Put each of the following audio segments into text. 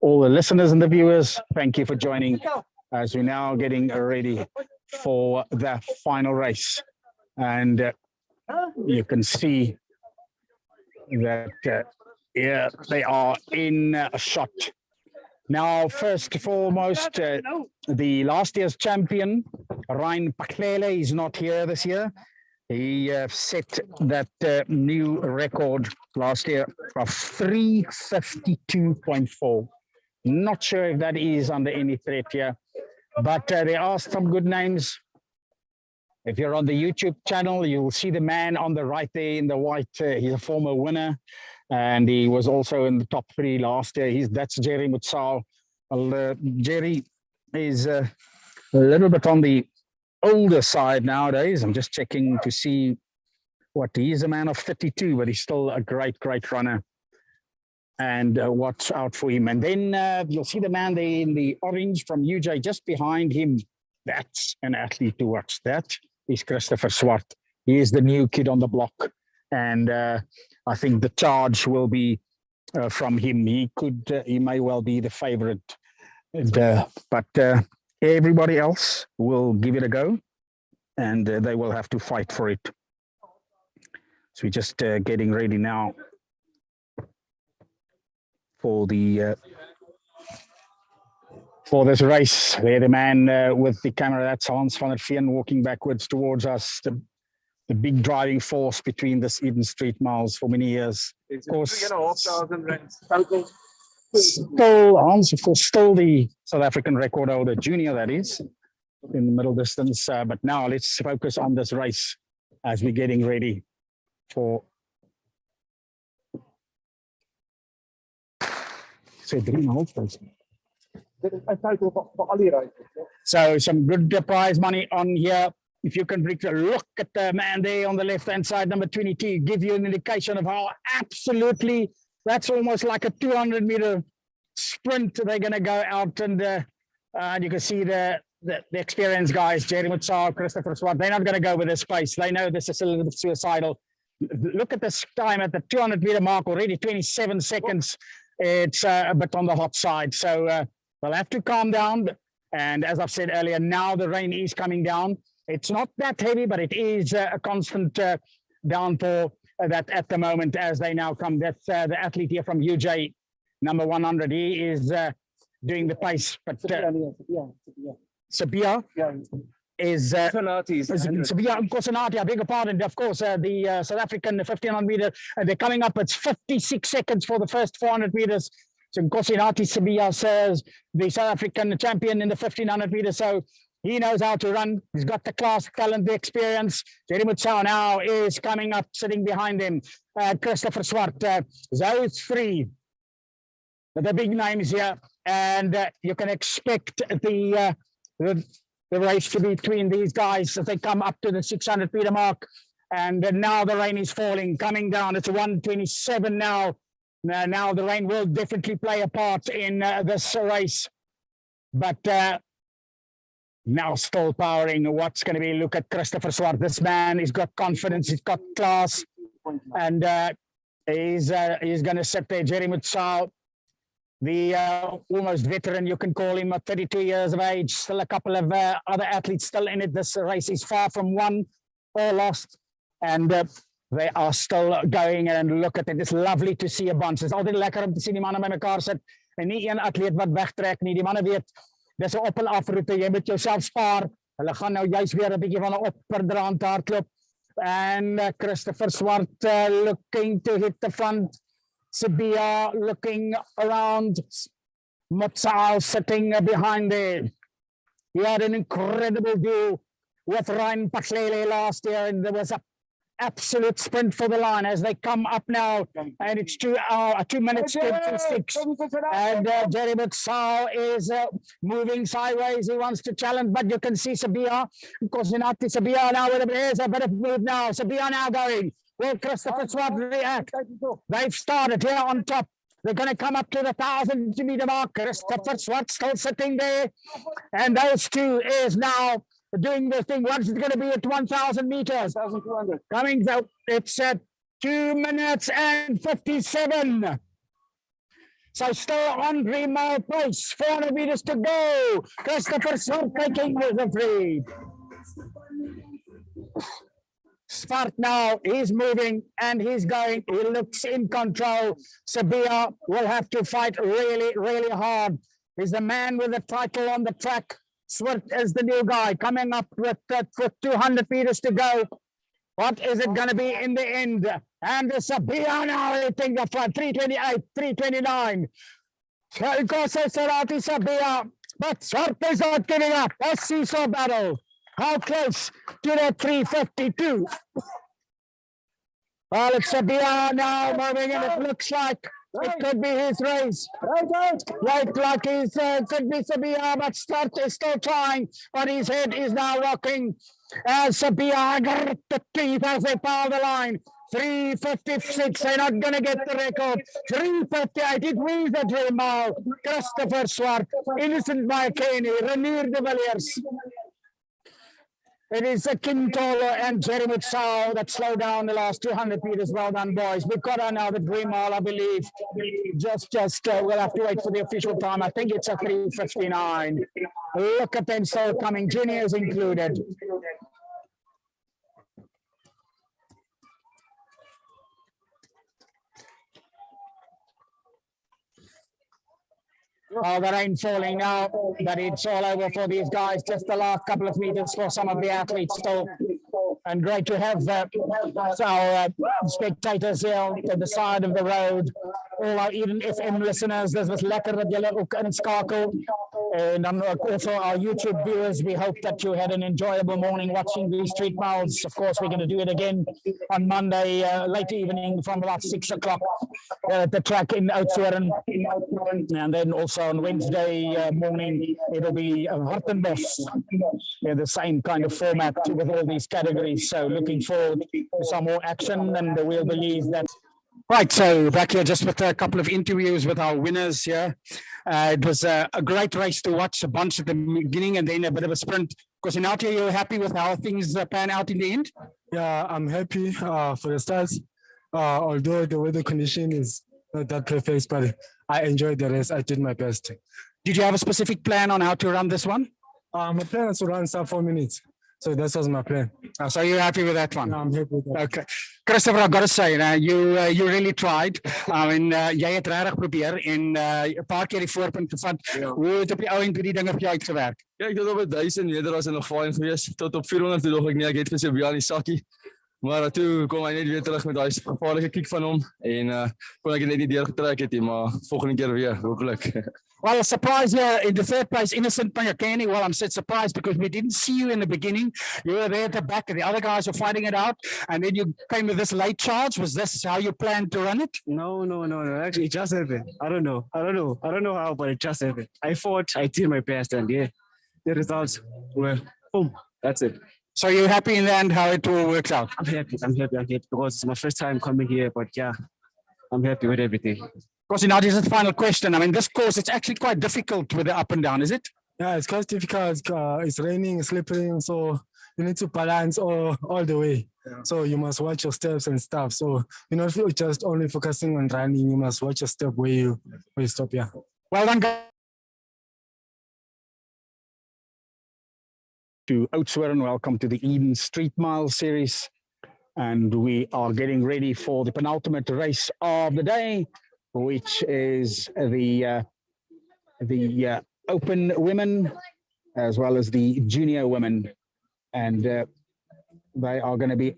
all the listeners and the viewers, thank you for joining as we're now getting ready for the final race. And you can see that yeah, they are in a shot. Now, first and foremost, the last year's champion, Ryan Paklele, is not here this year. He set that new record last year of 3:52.4. Not sure if that is under any threat here, but there are some good names. If you're on the YouTube channel, you'll see the man on the right there in the white. He's a former winner, and he was also in the top 3 last year. That's Jerry Mutsao. Well, Jerry is a little bit on the older side nowadays. I'm just checking to see what he is, a man of 32, but he's still a great runner. And watch out for him. And then you'll see the man there in the orange from UJ just behind him. That's an athlete to watch. That is Christopher Swart. He is the new kid on the block. And I think the charge will be from him. He may well be the favorite. But everybody else will give it a go. And they will have to fight for it. So we're just getting ready now for this race. There, the man with the camera, that's Hans van der Veen walking backwards towards us. The big driving force between this Eden Street Miles for many years. It's of course, 3,500 rands total. Still Hans, of course, still the South African record holder, junior that is, in the middle distance. But now let's focus on this race as we're getting ready for. So some good prize money on here. If you can look at the man there on the left-hand side, number 22, give you an indication of how absolutely, that's almost like a 200-meter sprint. They're going to go out, and you can see the experienced guys, Jerry Mutsao, Christopher Swart. They're not going to go with this pace. They know this is a little bit suicidal. Look at this time at the 200-meter mark, already 27 seconds. It's a bit on the hot side, so we'll have to calm down. And as I've said earlier, now the rain is coming down. It's not that heavy, but it is a constant downpour that at the moment as they now come. That's the athlete here from UJ, number 100. He is doing the pace, but Sabia is Sabia Nkosinati, I beg your pardon, of course, the South African 1500 meter, they're coming up. It's 56 seconds for the first 400 meters. So Nkosinati Sabia says the South African champion in the 1500 meters. So he knows how to run. He's got the class, talent, the experience. Jerry Mutsao now is coming up, sitting behind him. Christopher Swart, those 3, the big names here, and you can expect the race to be between these guys as they come up to the 600 meter mark. And now the rain is falling, coming down. It's 1:27 now. Now the rain will definitely play a part in this race. But now still powering. What's going to be? Look at Christopher Swart. This man, he's got confidence, he's got class, and he's going to sit there. Jerry Mutsao, the almost veteran, you can call him, at 32 years of age. Still a couple of other athletes still in it. This race is far from won or lost, and they are still going. And look at it. It's lovely to see a bunch. It's altyd lekker om te sien die manne by mekaar sit en nie een atleet wat wegtrek nie. Die manne weet, dis 'n op en af roete. Jy moet jouself spaar. Hulle gaan nou juist weer 'n bietjie van 'n opperdraand hardloop. And Christopher Swart looking to hit the front. Sabia looking around. Mutsao sitting behind there. He had an incredible duel with Ryan Paklele last year, and there was a absolute sprint for the line as they come up now, and it's 2 minutes 56. And Jerry Mutsao is moving sideways. He wants to challenge, but you can see Sabia, because Sabia now with a bit of move now. Sabia now going. Will Christopher Swart react? They've started here on top. They're going to come up to the 1,000-meter mark. Christopher Swart still sitting there, and those 2 is now doing the thing. What's it going to be at 1,000 meters? 1,200. Coming out, it's at 2 minutes and 57. So still on 3 mile pace, 400 meters to go. Christopher Swart taking the free. Swart now, he's moving and he's going. He looks in control. Sabia will have to fight really, really hard. He's the man with the title on the track. Swart is the new guy coming up with 200 meters to go. What is it going to be in the end? And Sabia now hitting the front, 328, 329. Sabia, but Swart is not giving up. A seesaw battle. How close to that 352? Well, it's Sabia now moving, and it looks like it could be his race. Right, like he's could be Sabia, but Swart is still trying, but his head is now rocking. As Sabia got the teeth as they foul the line. 356, they're not going to get the record. 358, it wins the 3 mile. Christopher Swart, Innocent Maekeni, Renier de Villiers. It is Kim Toller and Jeremy Tsao that slowed down the last 200 meters. Well done, boys. We've got her now, the 3 mile, I believe. Just we'll have to wait for the official time. I think it's a 3:59. Look at them still coming, juniors included. Oh, the rain falling now, but it's all over for these guys. Just the last couple of meters for some of the athletes still. And great to have our spectators here at the side of the road. All our Eden FM listeners, this was lekker dat julle ook inskakel. And also our YouTube viewers, we hope that you had an enjoyable morning watching these street miles. Of course, we're going to do it again on Monday, late evening from about 6 o'clock at the track in Oudtshoorn. And then also on Wednesday morning, it'll be Hartenbos. The same kind of format with all these categories. So looking forward to some more action, and we'll believe that. Right, so back here just with a couple of interviews with our winners here. It was a great race to watch, a bunch at the beginning and then a bit of a sprint. Kosinatia, you're happy with how things pan out in the end? Yeah, I'm happy for the starts. Although the weather condition is not that perfect, but I enjoyed the race. I did my best. Did you have a specific plan on how to run this one? My plan was to run sub 4 minutes. So that was my plan. So you're happy with that one? Yeah, I'm happy with that. Okay. Christopher, I've got to say, you really tried. Jy het regtig probeer en 'n paar keer die voorpunt gevat. Hoe het op die ou end die dinge vir jou uitgewerk? Ja, ek het op 1000 meter was nog fyn geweest. Tot op 400 toe dog ek nie, ek het gesê Bian die sakkie. Maar toe kom hy net weer terug met daai gevaarlike kick van hom en kon ek net nie deurgetrek het nie, maar volgende keer weer, hopelik. Well, a surprise here in the third place, Innocent Maekeni. Well, I'm said surprised because we didn't see you in the beginning. You were there at the back and the other guys were fighting it out. And then you came with this late charge. Was this how you planned to run it? No. Actually, it just happened. I don't know how, but it just happened. I fought, I did my best, and yeah, the results were boom. That's it. So you're happy in the end how it all works out? I'm happy because it's my first time coming here, but yeah, I'm happy with everything. Of course, now this is the final question. I mean, this course, it's actually quite difficult with the up and down, is it? Yeah, it's quite difficult. It's raining, it's slippery, so you need to balance all the way. Yeah. So you must watch your steps and stuff. So you're not just only focusing on running, you must watch your step where you stop. Yeah. Well done, guys. To Oudtshoorn, welcome to the Eden Street Miles series. And we are getting ready for the penultimate race of the day, which is the open women as well as the junior women, and they are going to be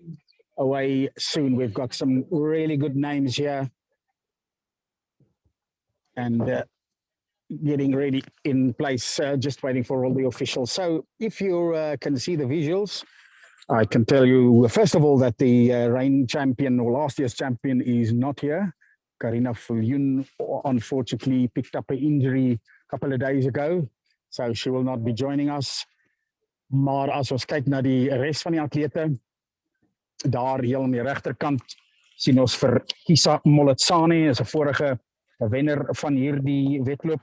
away soon. We've got some really good names here and getting ready in place, just waiting for all the officials. So if you can see the visuals, I can tell you first of all that the reigning champion or last year's champion is not here. Karina Viljoen unfortunately picked up an injury a couple of days ago, so she will not be joining us. Maar as ons kyk na die res van die atlete, daar heel aan die regterkant sien ons vir Kisa Moletsane, is 'n vorige wenner van hierdie wedloop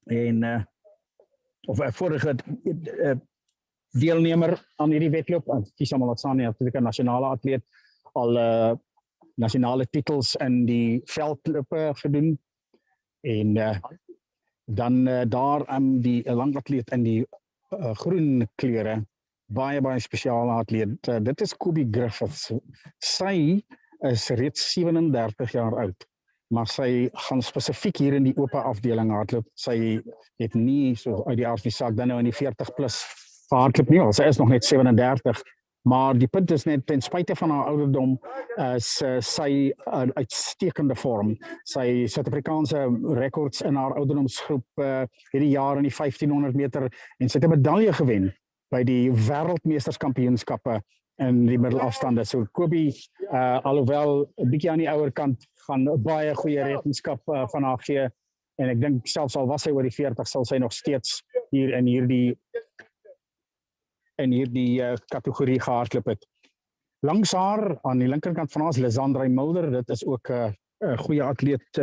en of 'n vorige deelnemer aan hierdie wedloop. Kisa Moletsane, natuurlik 'n nasionale atleet, al nasionale titels in die veldlope gedoen. En dan daar die langatleet in die groen kleure, baie spesiale atleet. Dit is Kobe Griffiths. Sy is reeds 37 jaar oud, maar sy gaan spesifiek hier in die oop afdeling hardloop. Sy het nie so uit die aard van die saak dan nou in die 40 plus gehardloop nie, sy is nog net 37. Maar die punt is net, ten spyte van haar ouderdom, is sy uitstekende vorm. Sy Suid-Afrikaanse rekords in haar ouderdomsgroep hierdie jaar in die 1500 meter en sy het 'n medalje gewen by die wêreldmeesterskampioenskappe in die middelafstande. So Kobe, alhoewel 'n bietjie aan die ouer kant, gaan baie goeie rekenskap van haar gee. En ek dink selfs al was sy oor die 40, sal sy nog steeds hier in hierdie kategorie gehardloop het. Langs haar, aan die linkerkant van haar is Lisandra Mulder. Dit is ook 'n goeie atleet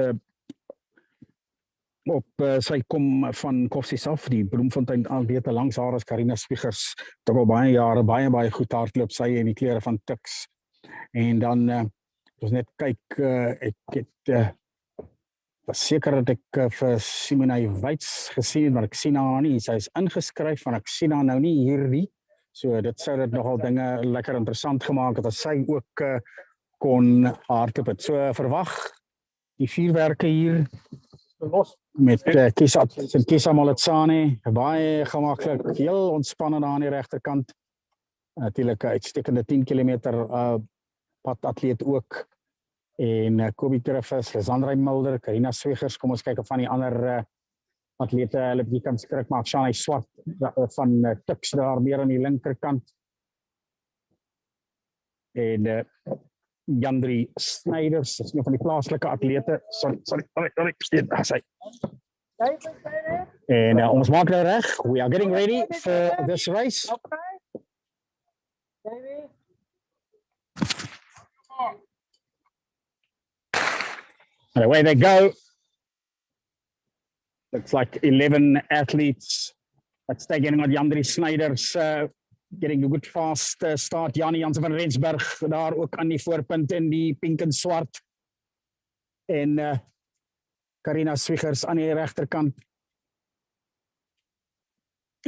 op sy kom van Koffsies af, die Bloemfontein atlete. Langs haar is Karina Spiegers, wat al baie jare baie goed hardloop, sy in die klere van Tuks. En dan ons net kyk, ek het was seker dat ek vir Simone Wyts gesien het, maar ek sien haar nie. Sy is ingeskryf, maar ek sien haar nou nie hier nie. So dit sou dit nogal dinge lekker interessant gemaak het as sy ook kon hardloop het. So verwag die vuurwerke hier met Kisa Moletsane, baie gemaklik, heel ontspannen aan die regterkant. Natuurlik 'n uitstekende 10 km padatleet ook. En Kobe Griffiths, Lisandra Mulder, Karina Swegers, kom ons kyk of van die ander atlete hulle bietjie kan skrik maak. Shani Swart van Tuks daar meer aan die linkerkant. En Jandri Snyders, is een van die plaaslike atlete. Sorry. En ons maak nou reg. We are getting ready for this race. And away they go. Looks like 11 athletes at stake. Getting on Jandri Snyders, getting a good fast start. Jani Jansen van Rensburg, daar ook aan die voorpunt in die pink en swart. En Karina Swegers aan die regterkant.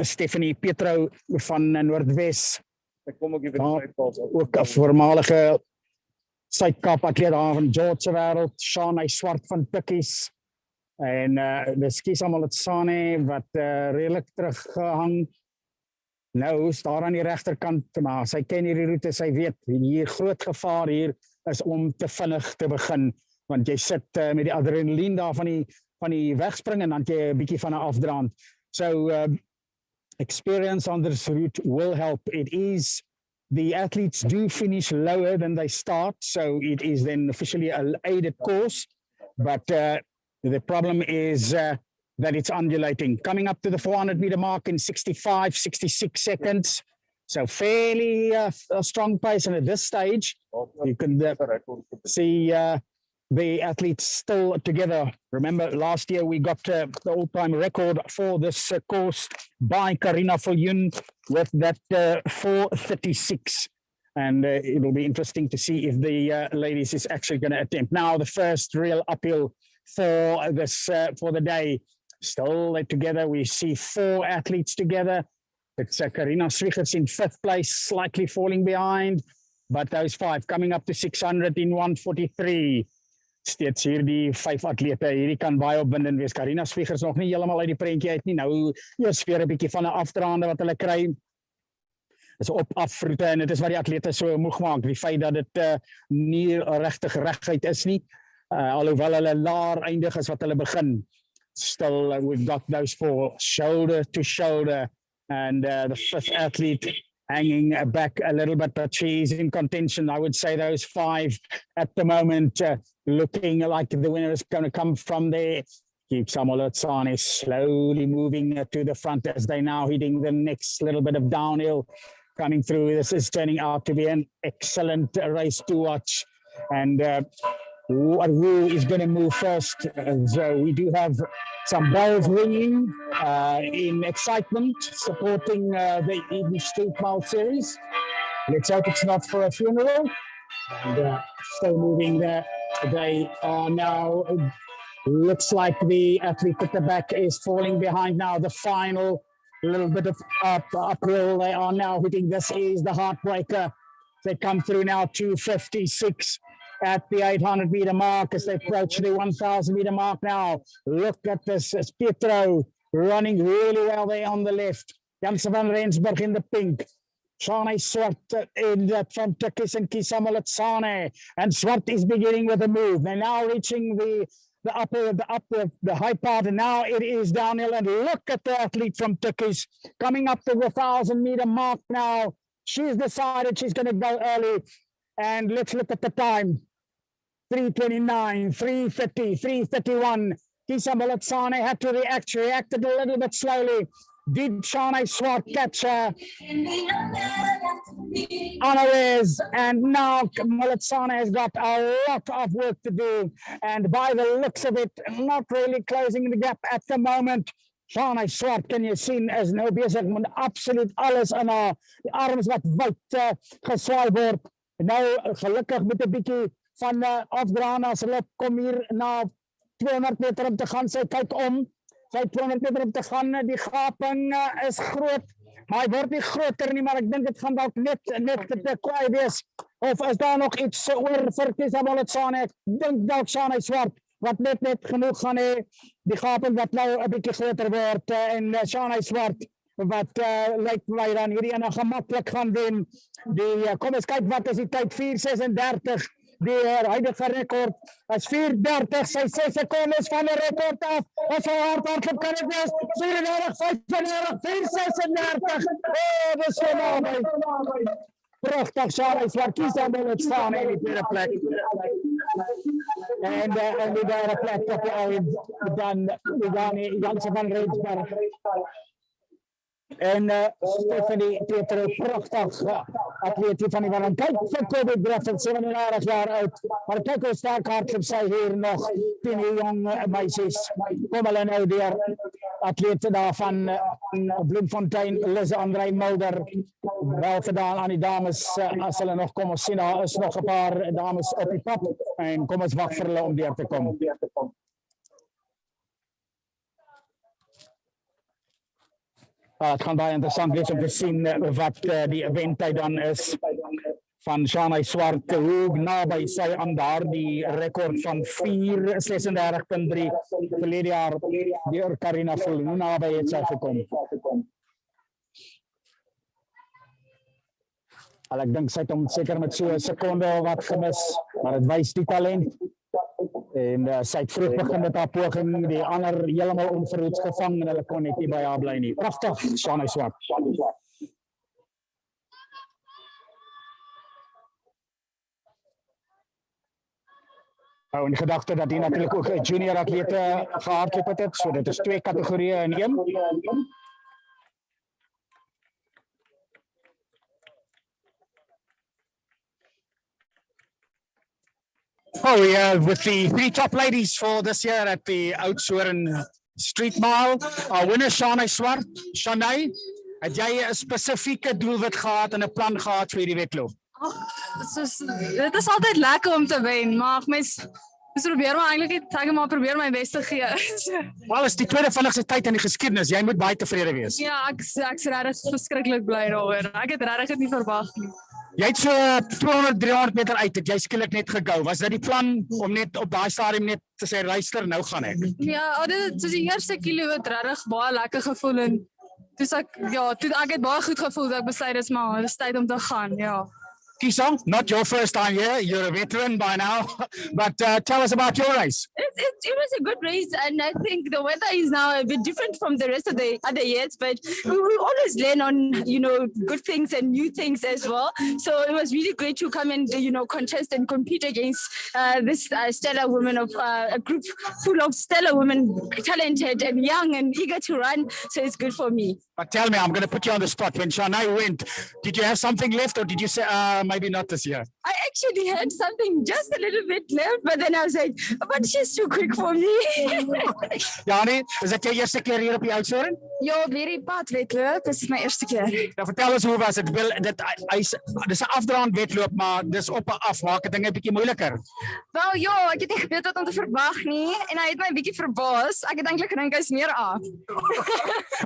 Stephanie Petro van Noordwes. Ek kom ook hier Ook 'n voormalige Suid-Kaap atleet daar van George se wêreld, Shani Swart van Tukkies. En dis Kisa Moletsane wat redelik teruggehang. Nou staan aan die regterkant, maar sy ken hierdie roete, sy weet hier groot gevaar hier is om te vinnig te begin, want jy sit met die adrenaline daar van die wegspring en dan jy 'n bietjie van 'n afdraand. So experience on this route will help. The athletes do finish lower than they start, so it is then officially an aided course, but the problem is that it's undulating. Coming up to the 400 meter mark in 65, 66 seconds. So fairly a strong pace. And at this stage, you can see the athletes still together. Remember, last year we got the all-time record for this course by Karina Viljoen with that 4:36. And it will be interesting to see if the ladies is actually going to attempt. Now the first real uphill for this for the day. Still together, we see 4 athletes together. It's Karina Swegers in 5th place, slightly falling behind, but those 5 coming up to 600 in 1:43. Steeds hier die 5 atlete, hierdie kan baie opwindend wees. Karina Swegers nog nie heeltemal uit die prentjie uit nie, nou eers weer 'n bietjie van 'n afdraande wat hulle kry. Is op-afroete en dit is wat die atlete so moeg maak, die feit dat dit nie regtig reguit is nie, alhoewel hulle laer eindig is wat hulle begin. Still, we've got those 4 shoulder to shoulder, and the 5th athlete hanging back a little bit, but she's in contention. I would say those 5 at the moment looking like the winner is going to come from there. Kisa Moletsane slowly moving to the front as they now hitting the next little bit of downhill coming through. This is turning out to be an excellent race to watch, and who is going to move first? So we do have some bells ringing in excitement, supporting the Eden Street Miles series. Let's hope it's not for a funeral. And still moving there. They are now Looks like the athlete at the back is falling behind now. The final little bit of uphill they are now hitting. This is the heartbreaker. They come through now 2:56 at the 800 meter mark as they approach the 1,000 meter mark now. Look at this. It's Pietro running really well there on the left. Janse van Rensburg in the pink. Shane Swart in that from Tukkies and Kisamulat Sane. And Swart is beginning with a move. They're now reaching the high part, and now it is downhill. And look at the athlete from Tukkies coming up to the 1,000 meter mark now. She's decided she's going to go early. And let's look at the time. 3:29, 3:30, 3:31. Kisa Molatsane had to react. She reacted a little bit slowly. Did Shane Swart catch her unawares? And now Molatsane has got a lot of work to do. And by the looks of it, not really closing the gap at the moment. Shane Swart, kan jy sien, is nou besig met absoluut alles in haar. Die arms wat wyd geswaai word. Nou gelukkig met 'n bietjie van afdraan as hulle kom hier na 200 meter om te gaan. Sy kyk om. Sy 200 meter om te gaan. Die gaping is groot. Maar hy word nie groter nie, maar ek dink dit gaan dalk net te kwaai wees. Of is daar nog iets oor vir Kisa Molatsane? Ek dink dalk Shane Swart wat net genoeg gaan hê. Die gaping wat nou 'n bietjie groter word en Shane Swart wat lyk my dan hierdie ene gemaklik gaan wen. Kom ons kyk wat is die tyd 4:36. Die huidige rekord is 4:30. Sy 6 sekondes van die rekord af. As hy hardloop kan dit wees 34:35, 4:36. Dis so naby. Pragtig, Shane Swart kies aan dit staan in die tweede plek. En die derde plek op dan Janse van Rensburg. En Stephanie Pietro, prachtig atleet van die Wallen. Kijk vir Kobe Griffin, 37 jaar oud. Maar kyk hoe sterk hardloop sy hier nog. 10 jong meisies. Kom hulle nou deur. Atlete daar van Bloemfontein, Lise André Mulder. Wel gedaan aan die dames as hulle nog kom. Ons sien daar is nog 'n paar dames op die pad. En kom ons wag vir hulle om deur te kom. Het gaan baie interessant wees om te sien wat die eventtyd dan is van Shane Swart, hoe naby sy aan daardie rekord van 4:36.3 verlede jaar deur Karina Voel, hoe naby het sy gekom. Ek dink sy het hom seker met so 'n sekonde wat gemis, maar dit wys die talent. En sy het vroeg begin met haar poging, die ander heeltemal onverhoeds gevang en hulle kon net nie by haar bly nie. Pragtig, Shane Swart. En die gedagte dat hier natuurlik ook junior atlete gehardloop het, so dit is 2 kategorieë in 1. Oh, yeah, with the 3 top ladies for this year at the Oudtshoorn Street Mile. Our winner, Shane Swart. Shane, het jy 'n spesifieke doelwit gehad en 'n plan gehad vir die wedloop? Dit is altyd lekker om te wen, maar mens probeer maar eintlik probeer my bes te gee. Wel, is die tweede vinnigste tyd in die geskiedenis. Jy moet baie tevrede wees. Ja, ek's regtig verskriklik bly daaroor. Ek het regtig dit nie verwag nie. Jy het so 200-300 meter uit, het jy skielik net gegou. Was dit die plan om net op daai stadium net te sê, luister, nou gaan ek? Ja, dit soos die eerste kilometer regtig baie lekker gevoel en toe ek het baie goed gevoel dat ek besluit dis tyd om te gaan, ja. Kisa, not your first time here. You're a veteran by now, but tell us about your race. It was a good race, and I think the weather is now a bit different from the rest of the other years, but we always learn on, good things and new things as well. So it was really great to come and, contest and compete against this stellar women of a group full of stellar women, talented and young and eager to run. So it's good for me. But tell me, I'm going to put you on the spot. When Shanae went, did you have something left or did you say, maybe not this year? I actually had something just a little bit left, but then I was like, but she's too quick for me. Janie, is dit jou eerste keer hier op die Oudtshoorn? Ja, weer die padwedloop, dit is my eerste keer. Nou vertel ons hoe was dit? Dis 'n afdraand wedloop, maar dis op en af maak dit dinge 'n bietjie moeiliker. Wel ja, ek het nie geweet wat om te verwag nie en hy het my 'n bietjie verbaas. Ek het eintlik gedink hy's meer af.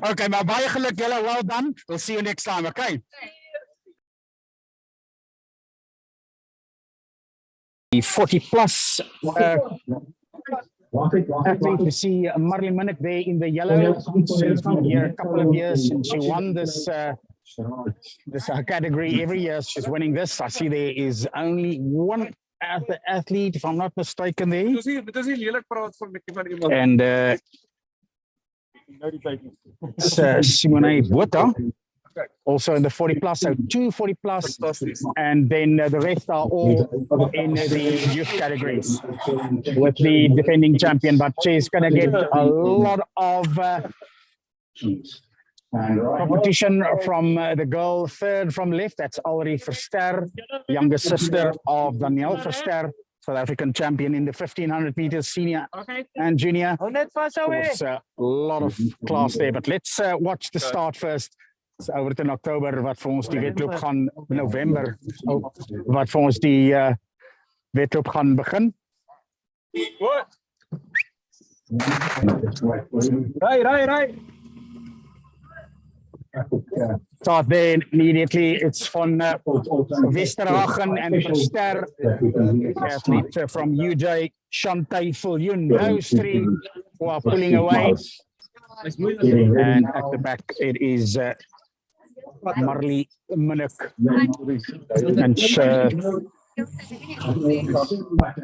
Okay, maar baie geluk julle, well done. We'll see you next time, okay? The 40 plus athlete, you see Marley Minnick there in the yellow. She's been here a couple of years and she won this category every year. She's winning this. I see there is only one athlete, if I'm not mistaken, there. And it's Simone Botha, also in the 40 plus, so 2 40 plus, and then the rest are all in the youth categories with the defending champion, but she's going to get a lot of competition from the girl third from left. That's Alri Verster, younger sister of Danielle Verster, South African champion in the 1500 meters senior and junior. It's a lot of class there, but let's watch the start first. So over in Oktober wat vir ons die wedloop gaan November wat vir ons die wedloop gaan begin. Right. Start there immediately. It's from Westerhagen and Verster, athlete from UJ, Shantay Viljoen. Those three who are pulling away. And at the back, it is Marley Minnick. And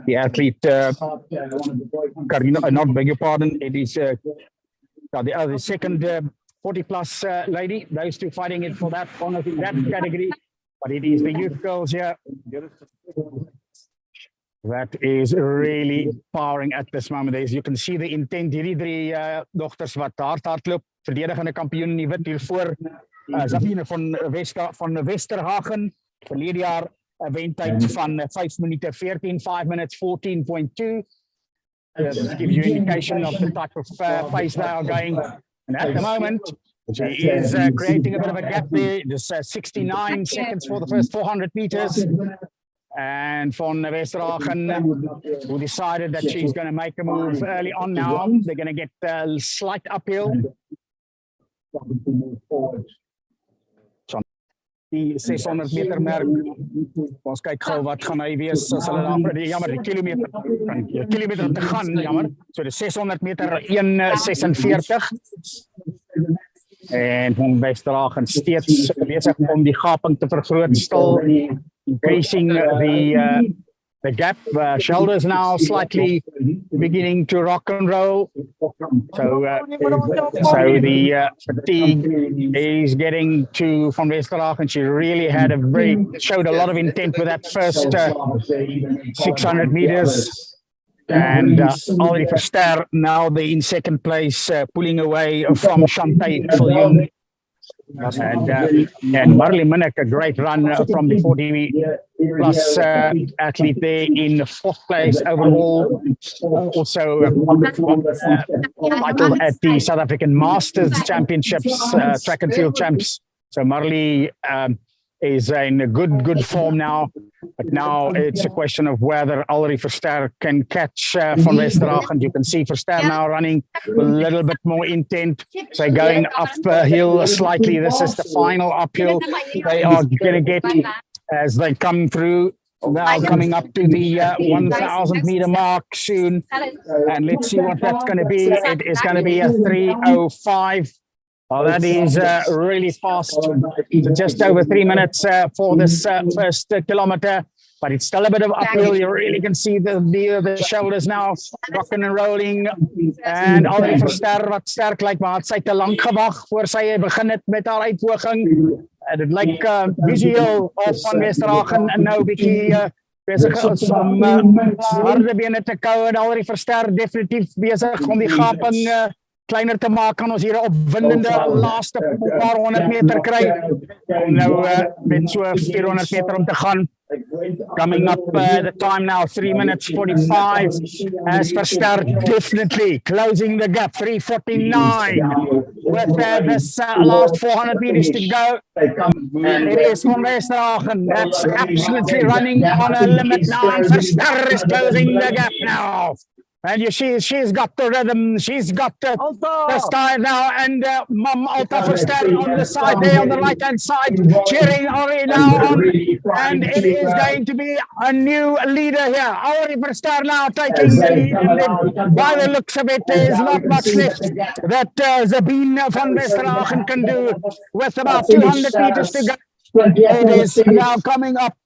the athlete, Karina, not beg your pardon, it is the second 40 plus lady, those two fighting it for that honor in that category, but it is the youth girls here that is really powering at this moment. As you can see the intent, hierdie drie dogters wat hardloop, verdedigende kampioen in die wit hiervoor, Zafine van Westerhagen, verlede jaar 'n wentyd van 5 minute 14, 5 minutes 14.2. This gives you indication of the type of pace they are going. And at the moment, she is creating a bit of a gap there. Just 69 seconds for the first 400 meters. And von Westerhagen, who decided that she's going to make a move early on now. They're going to get a slight uphill. Die 600 meter merk. Ons kyk gou wat gaan hy wees as hulle daar die kilometer te gaan, jammer. So die 600 meter 1:46. En van Westerhagen steeds besig om die gaping te vergroot, still increasing the gap. Shoulders now slightly beginning to rock and roll. So the fatigue is getting to Van Westerhagen. She really showed a lot of intent with that first 600 meters. And Alri Verster now in second place, pulling away from Shantay Viljoen. And Marley Minnick, a great run from the 40 plus athlete there in fourth place overall. Also titled at the South African Masters Championships, track and field champs. So Marley is in a good form now. But now it's a question of whether Alri Verster can catch Van Westerhagen. You can see Verster now running a little bit more intent. So going uphill slightly. This is the final uphill they are going to get as they come through. Now coming up to the 1,000 meter mark soon. And let's see what that's going to be. It is going to be a 3:05. Oh, that is really fast. Just over 3 minutes for this first kilometer, but it's still a bit of uphill. You really can see the shoulders now rocking and rolling. And Alri Verster wat sterk lyk, maar het sy te lank gewag voor sy begin het met haar uitpoging. Dit lyk visueel of Van Westerhagen nou bietjie besig is om harde bene te kou en Alri Verster definitief besig om die gaping kleiner te maak, kan ons hier 'n opwindende laaste paar 100 meter kry. Kom nou met so 400 meter om te gaan. Coming up the time now, 3 minutes 45. As Verster definitely closing the gap, 3:49 with this last 400 meters to go. It is Van Westerhagen that's absolutely running on a limit now, and Verster is closing the gap now. And you see, she's got the rhythm, she's got the style now, and Mum Alta Verster on the side there, on the right-hand side, cheering Ori now on, and it is going to be a new leader here. Ori Verster now taking the lead, and then by the looks of it, there is not much left that Zabine van Westerhagen can do with about 200 meters to go. It is now coming up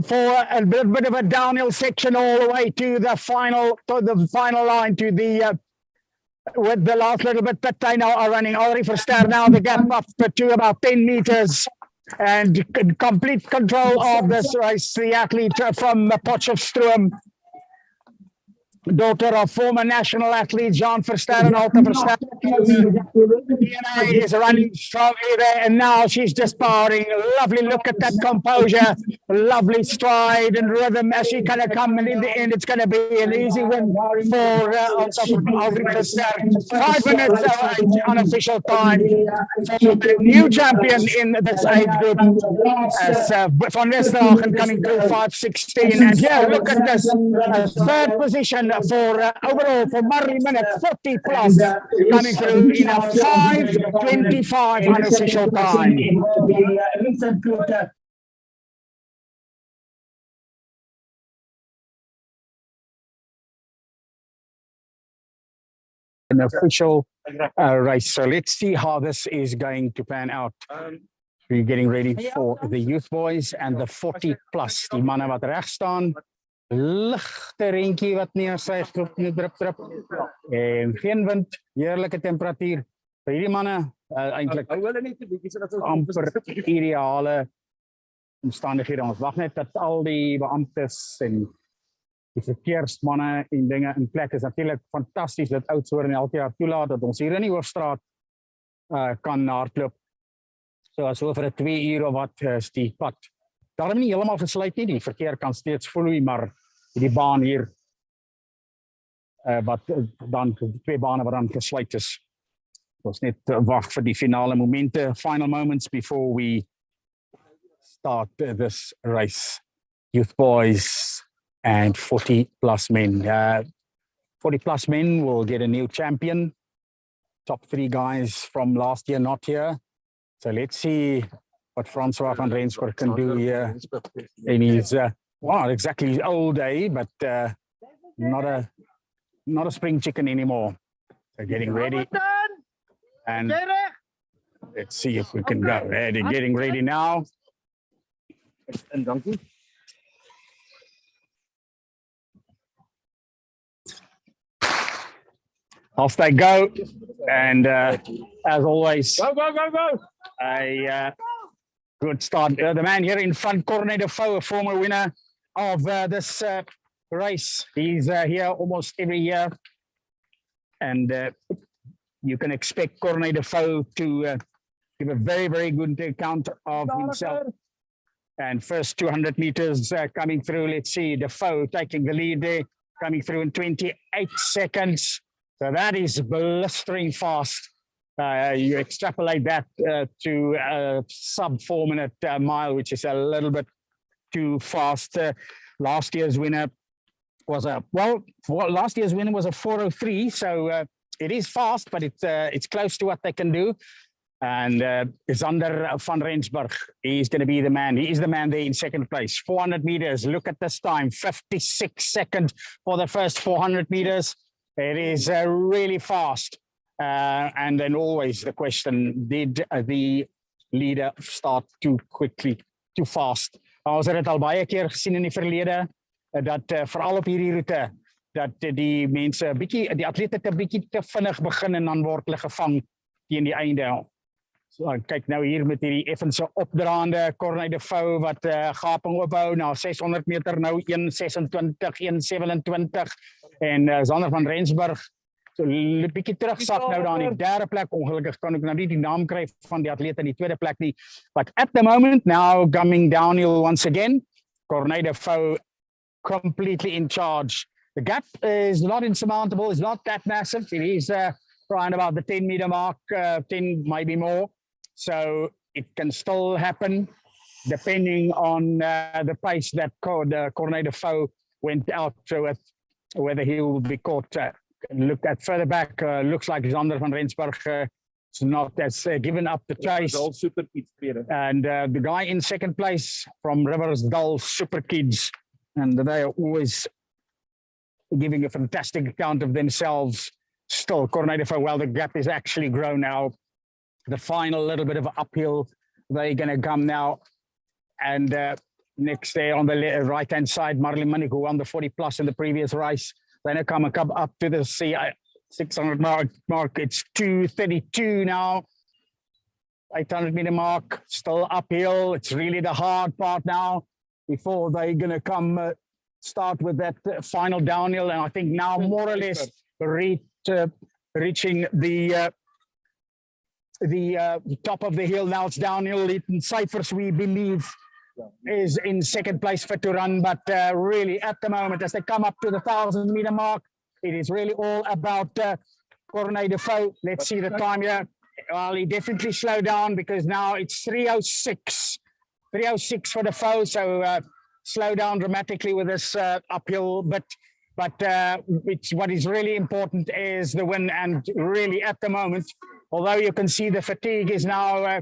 for a bit of a downhill section all the way to the final line, to the with the last little bit that they now are running. Already for Ster now the gap up to about 10 meters, and complete control of this race. The athlete from Potchefstroom, daughter of former national athlete Jean Verster and Alta Verster. DNA is running strongly there, and now she's just powering. Lovely look at that composure, lovely stride and rhythm as she kind of come, and in the end it's going to be an easy win for Alta Verster. 5 minutes unofficial time. New champion in this age group as Van Westerhagen coming through 5:16, and yeah, look at this, third position for overall for Marley Minute, 40 plus, coming through in a 5:25 unofficial time. An official race. So let's see how this is going to pan out. We're getting ready for the youth boys and the 40 plus. Die manne wat reg staan. Ligte reentjie wat neersuig, drup. En geen wind, heerlike temperatuur. Vir hierdie manne eintlik amper ideale omstandighede. Ons wag net dat al die beamptes en die verkeersmanne en dinge in plek is. Natuurlik fantasties dat Oudtshoorn elke jaar toelaat dat ons hier in die Hoofstraat kan hardloop. So as oor 2 ure of wat is die pad. Daarom nie heeltemal gesluit nie, die verkeer kan steeds vloei, maar die baan hier, wat dan 2 bane wat dan gesluit is. Ons net wag vir die finale momente, final moments before we start this race. Youth boys and 40 plus men. 40 plus men will get a new champion. Top 3 guys from last year not here. So let's see what Francois van Rensburg can do here in his, well, not exactly his old day, but not a spring chicken anymore. So getting ready. And let's see if we can go. Ready, getting ready now. And donkey. Off they go. And as always, go. A good start. The man here in front, Corne de Vaux, a former winner of this race. He's here almost every year. And you can expect Corne de Vaux to give a very, very good account of himself. And first 200 meters coming through. Let's see, de Vaux taking the lead there, coming through in 28 seconds. So that is blistering fast. You extrapolate that to a sub 4 minute mile, which is a little bit too fast. Last year's winner was last year's winner was a 4:03. So it is fast, but it's close to what they can do. And Zander van Rensburg, he's going to be the man. He is the man there in second place. 400 meters. Look at this time, 56 seconds for the first 400 meters. It is really fast. And then always the question, did the leader start too quickly, too fast? Ons het dit al baie keer gesien in die verlede, dat veral op hierdie route, dat die mense, die atlete te bietjie te vinnig begin en dan word hulle gevang teen die einde. So, kyk nou hier met hierdie effense opdraande, Corne de Vaux wat gaping ophou na 600 meter nou 1:26, 1:27 en Zander van Rensburg So 'n bietjie terugsak nou daar in die derde plek. Ongelukkig kan ek nou nie die naam kry van die atleet in die tweede plek nie. But at the moment now coming downhill once again. Corné de Vaux completely in charge. The gap is not insurmountable. It's not that massive. It is around about the 10-meter mark, 10 maybe more. So it can still happen depending on the pace that Corné de Vaux went out with, whether he will be caught. Look at further back, looks like Xander van Rensburg is not as given up the chase. And the guy in second place from Riversdal Super Kids, and they are always giving a fantastic account of themselves. Still, Corné de Vaux, well, the gap is actually grown now. The final little bit of uphill, they're going to come now. And next there on the right-hand side, Marley Munich, who won the 40 plus in the previous race. Then it come up to the 600 mark. It's 2:32 now. 800-meter mark, still uphill. It's really the hard part now before they're going to come start with that final downhill. And I think now more or less reaching the top of the hill. Now it's downhill. Leighton Cyphers, we believe, is in second place fit to run, but really at the moment as they come up to the 1,000-meter mark, it is really all about Corné de Vaux. Let's see the time here. Well, he definitely slowed down because now it's 3:06 for the Vaux, so slow down dramatically with this uphill bit. But what is really important is the win, and really at the moment, although you can see the fatigue is now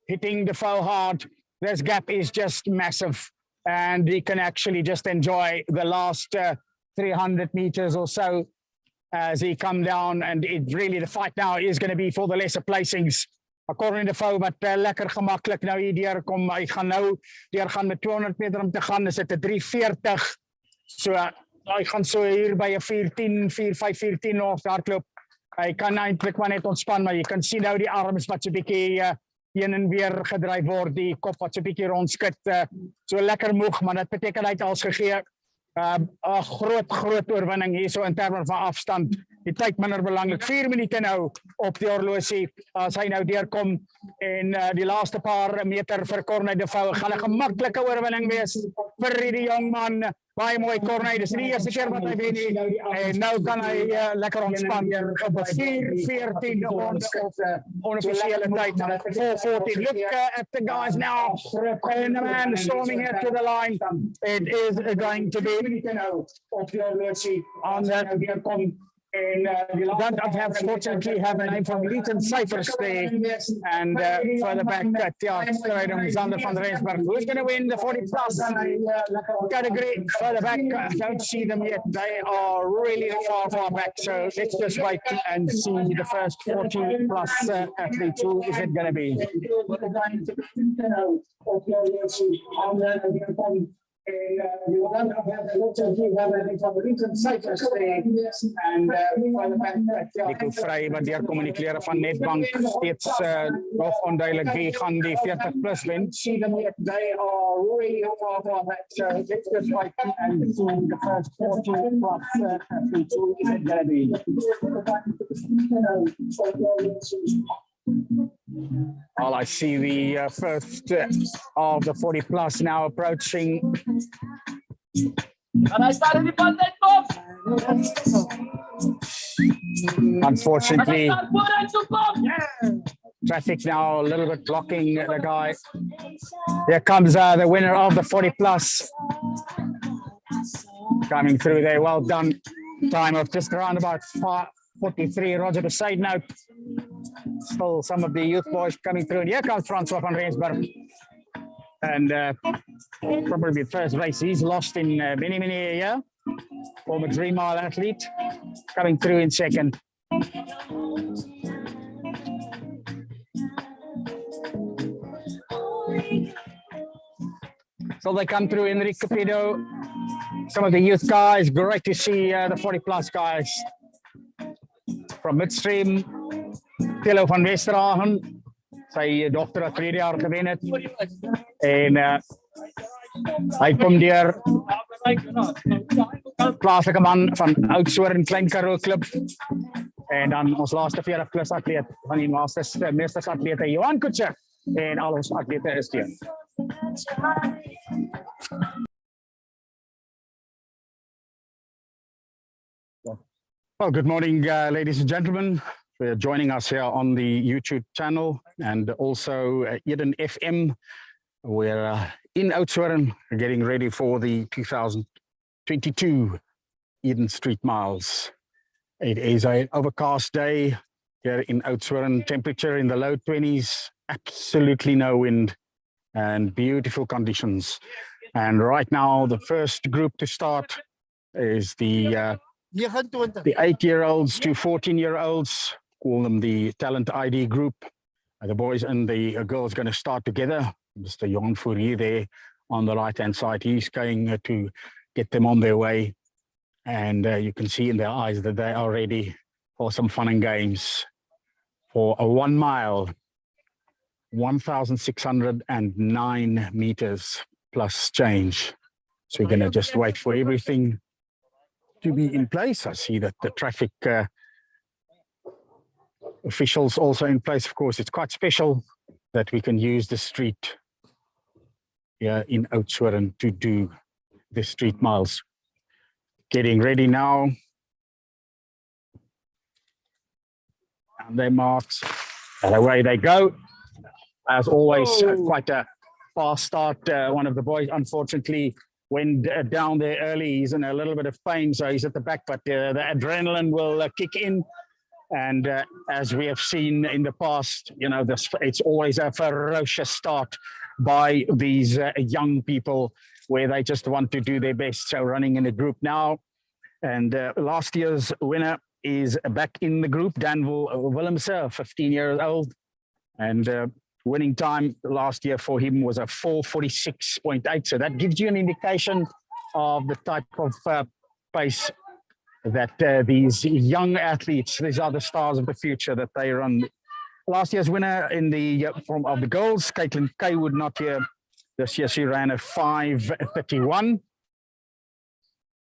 hitting the Vaux hard, this gap is just massive, and he can actually just enjoy the last 300 meters or so as he come down. And it really, the fight now is going to be for the lesser placings. According to Vaux, but lekker gemakkelijk nou hier deurkom. Hy gaan nou deurgaan met 200 meter om te gaan. Is dit 'n 3:40. So hy gaan so hier by 'n 4:10 of hardloop. Hy kan eintlik maar net ontspan, maar jy kan sien nou die arms wat so 'n bietjie heen en weer gedryf word, die kop wat so 'n bietjie rondskud. So lekker moeg, maar dit beteken hy het als gegee. 'n groot oorwinning hierso in terme van afstand. Die tyd minder belangrik. 4 minute nou op die horlosie as hy nou deurkom, en die laaste paar meter vir Corné de Vaux gaan 'n gemaklike oorwinning wees vir die jong man. Baie mooi Corné, dis die eerste keer wat hy wen nie, en nou kan hy lekker ontspan op 'n 4:14 onofficiële tyd. 4:14. Look at the guys now, and the man storming here to the line. It is going to be on that. And we don't fortunately have a name from Leighton Cyphers there, and further back Xander van Rensburg, who's going to win the 40 plus category. Further back, don't see them yet. They are really far back, so let's just wait and see the first 40 plus athletes. Who is it going to be? Nico Vrij wat deurkom in die klere van Netbank, steeds nog onduidelijk wie gaan die 40 plus wen. See them yet, they are really far back, so let's just wait and see the first 40 plus athletes. Who is it going to be? Well, I see the first of the 40 plus now approaching. Unfortunately, traffic now a little bit blocking the guy. Here comes the winner of the 40 plus. Coming through there, well done. Time of just around about 43. Roger, the side note. Still some of the youth boys coming through. And here comes Francois van Rensburg. And probably the first race he's lost in many a year. Former 3-mile athlete coming through in second. So they come through Enrique Capido. Some of the youth guys. Great to see the 40 plus guys. From midstream, Theo van Westerhagen, sy dogter het 3 jaar gewen het, en hy kom deur plaaslike man van Oudtshoorn Klein Karoo Club, En dan ons laaste 40 plus atleet van die meesters atlete Johan Kutser en al ons atlete is hier. Well, good morning, ladies and gentlemen. For joining us here on the YouTube channel and also Eden FM. We're in Oudtshoorn, getting ready for the 2022 Eden Street Miles. It is an overcast day here in Oudtshoorn, temperature in the low 20s, absolutely no wind and beautiful conditions. And right now, the first group to start is the 8-year-olds to 14-year-olds, call them the Talent ID group. The boys and the girls going to start together. Mr. Johan Fourier there on the right-hand side, he's going to get them on their way. And you can see in their eyes that they are ready for some fun and games. For a 1 mile, 1,609 meters plus change. So we're going to just wait for everything to be in place. I see that the traffic officials also in place. Of course, it's quite special that we can use the street here in Oudtshoorn to do the street miles. Getting ready now. And they marks. And away they go. As always, quite a fast start. One of the boys, unfortunately, went down there early. He's in a little bit of pain, so he's at the back, but the adrenaline will kick in. And as we have seen in the past, you know, it's always a ferocious start by these young people where they just want to do their best. So running in a group now. And last year's winner is back in the group, Danville Willemse, 15 years old. And winning time last year for him was a 4:46.8. So that gives you an indication of the type of pace that these young athletes, these are the stars of the future that they run. Last year's winner in the of the girls, Klein Karoo not here. This year she ran a 5:31.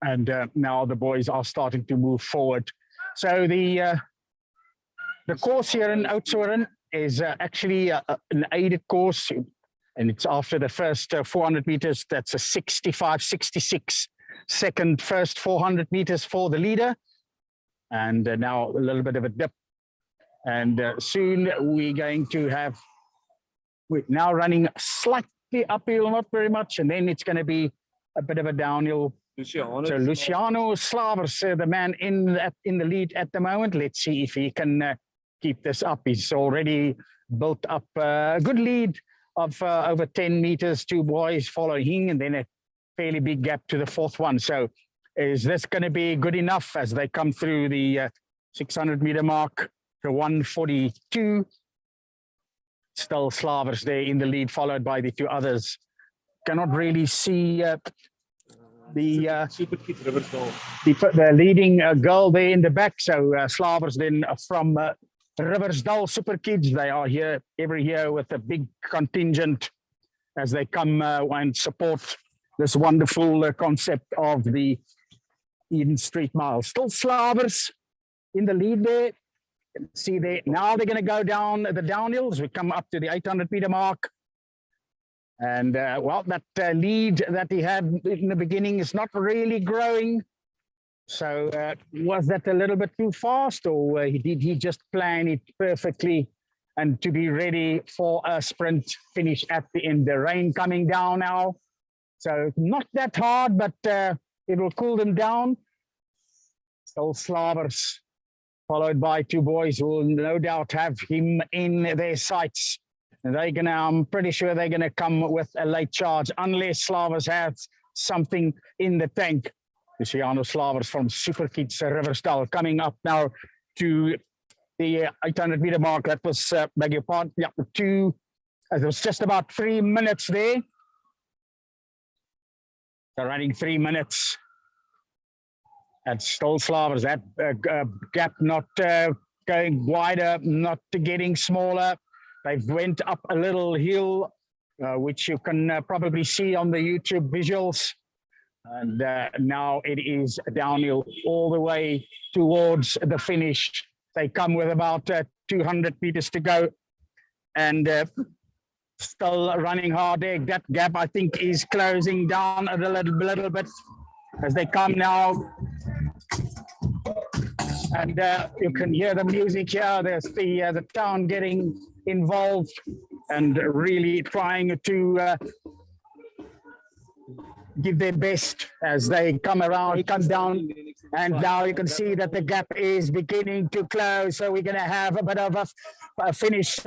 And now the boys are starting to move forward. So the course here in Oudtshoorn is actually an aided course, and it's after the first 400 meters. That's a 65-66 second first 400 meters for the leader, and now a little bit of a dip. And soon we're going to have, we're now running slightly uphill, not very much, and then it's going to be a bit of a downhill. So Luciano Slavers, the man in the lead at the moment. Let's see if he can keep this up. He's already built up a good lead of over 10 meters, 2 boys following, and then a fairly big gap to the 4th one. So is this going to be good enough as they come through the 600-meter mark to 1:42? Still Slavers there in the lead, followed by the 2 others. Cannot really see the leading girl there in the back. So Slavers then from Riversdal Super Kids. They are here every year with a big contingent as they come and support this wonderful concept of the Eden Street Mile. Still Slavers in the lead there. You can see there. Now they're going to go down the downhills. We come up to the 800-meter mark. And well, that lead that he had in the beginning is not really growing. So was that a little bit too fast, or did he just plan it perfectly and to be ready for a sprint finish at the end? The rain coming down now. So not that hard, but it will cool them down. Still Slavers, followed by 2 boys who will no doubt have him in their sights. They're gonna, I'm pretty sure they're gonna come with a late charge unless Slavers has something in the tank. Luciano Slavers from Super Kids Riversdal coming up now to the 800-meter mark. That was, beg your pardon, yeah, it was just about 3 minutes there. They're running 3 minutes. And still Slavers, that gap not going wider, not getting smaller. They've went up a little hill, which you can probably see on the YouTube visuals. And now it is downhill all the way towards the finish. They come with about 200 meters to go, and still running hard there. That gap, I think, is closing down a little bit as they come now. And you can hear the music here. There's the town getting involved and really trying to give their best as they come around, come down. And now you can see that the gap is beginning to close. So we're going to have a bit of a finish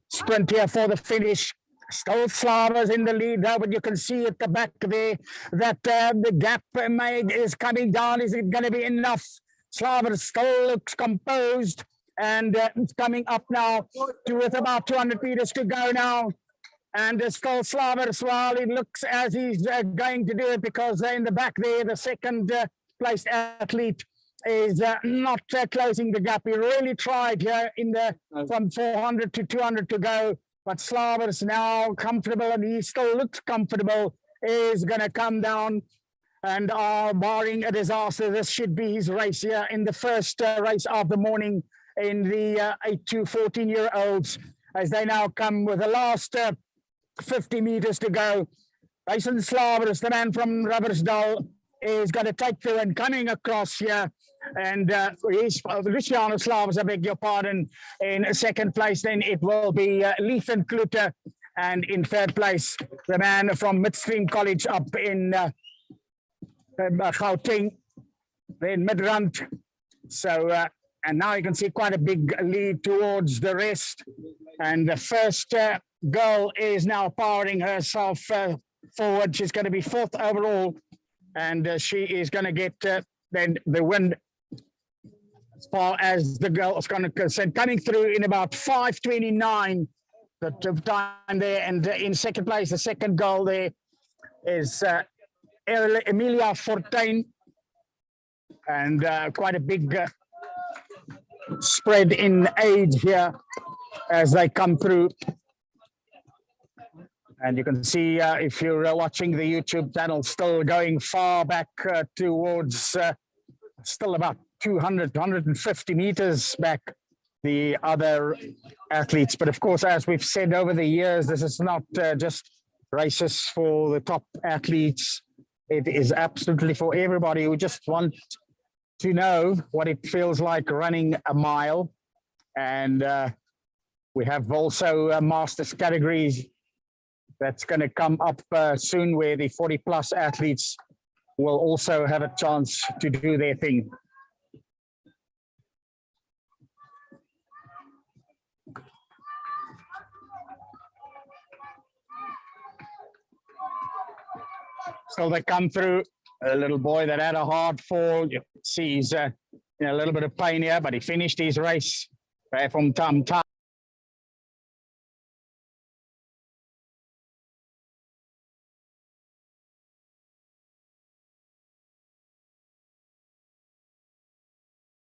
sprint here for the finish. Still Slavers in the lead now, but you can see at the back there that the gap made is coming down. Is it going to be enough? Slavers still looks composed, and it's coming up now with about 200 meters to go now. And still Slavers, well, it looks as he's going to do it, because in the back there, the second placed athlete is not closing the gap. He really tried here in the from 400 to 200 to go, but Slavers now comfortable, and he still looks comfortable, is going to come down. And barring a disaster, this should be his race here in the first race of the morning in the 8 to 14-year-olds, as they now come with the last 50 meters to go. Tyson Slavers, the man from Rubbersdal, is going to take through and coming across here. And Luciano Slavers, I beg your pardon, in second place. Then it will be Lethan Kluter. And in third place, the man from Midstream College up in Gauteng, in Midrand. So, and now you can see quite a big lead towards the rest. And the first girl is now powering herself forward. She's going to be fourth overall, and she is going to get then the win as far as the girl is going to send, coming through in about 5:29 the time there. And in second place, the second girl there is Emilia Fortuin, and quite a big spread in age here as they come through. And you can see if you're watching the YouTube channel, still going far back towards still about 200, 150 meters back, the other athletes. But of course, as we've said over the years, this is not just races for the top athletes. It is absolutely for everybody who just want to know what it feels like running a mile. And we have also masters categories that's going to come up soon, where the 40-plus athletes will also have a chance to do their thing. So they come through. A little boy that had a hard fall. You see he's in a little bit of pain here, but he finished his race from time to time.